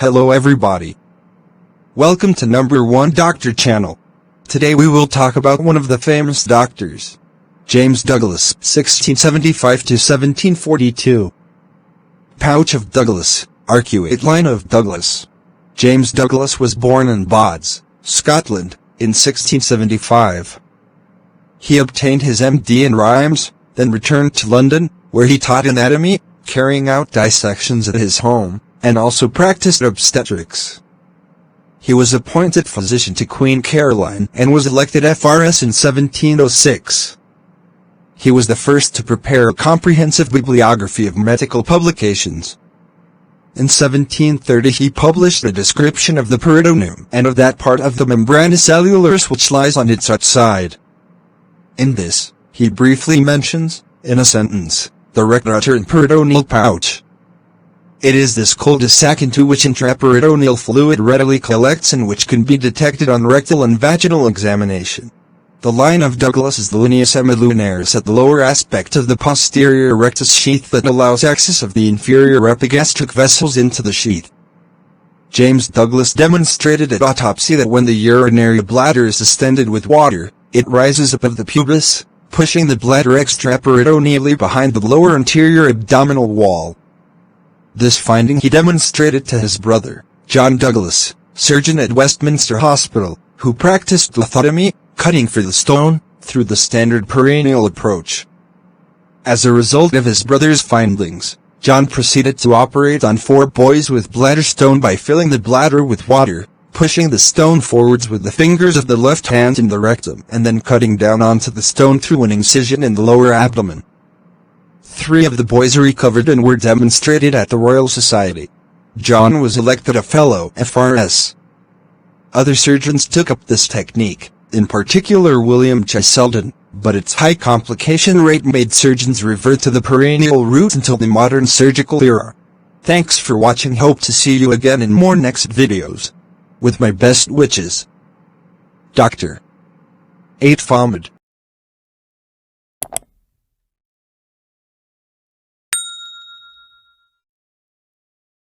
Hello everybody. Welcome to No1doctor channel. Today we will talk about one of the famous doctors. James Douglas, 1675 to 1742. Pouch of Douglas, arcuate line of Douglas. James Douglas was born in Bods, Scotland, in 1675. He obtained his MD in rhymes, then returned to London, where he taught anatomy, carrying out dissections at his home, and also practiced obstetrics. He was appointed physician to Queen Caroline and was elected FRS in 1706. He was the first to prepare a comprehensive bibliography of medical publications. In 1730 he published a description of the peritoneum and of that part of the membranous cellulus which lies on its outside. In this, he briefly mentions, in a sentence, the rectal and peritoneal pouch. It is this cul-de-sac into which intraperitoneal fluid readily collects and which can be detected on rectal and vaginal examination. The line of Douglas is the linea semilunaris at the lower aspect of the posterior rectus sheath that allows access of the inferior epigastric vessels into the sheath. James Douglas demonstrated at autopsy that when the urinary bladder is distended with water, it rises above the pubis, pushing the bladder extraperitoneally behind the lower anterior abdominal wall. This finding he demonstrated to his brother, John Douglas, surgeon at Westminster Hospital, who practiced lithotomy, cutting for the stone, through the standard perineal approach. As a result of his brother's findings, John proceeded to operate on 4 boys with bladder stone by filling the bladder with water, pushing the stone forwards with the fingers of the left hand in the rectum and then cutting down onto the stone through an incision in the lower abdomen. 3 of the boys recovered and were demonstrated at the Royal Society. John was elected a Fellow FRS. Other surgeons took up this technique, in particular William J. Selden, but its high complication rate made surgeons revert to the perineal route until the modern surgical era. Thanks for watching. Hope to see you again in more next videos. With my best wishes. Dr. 8 Fahmed.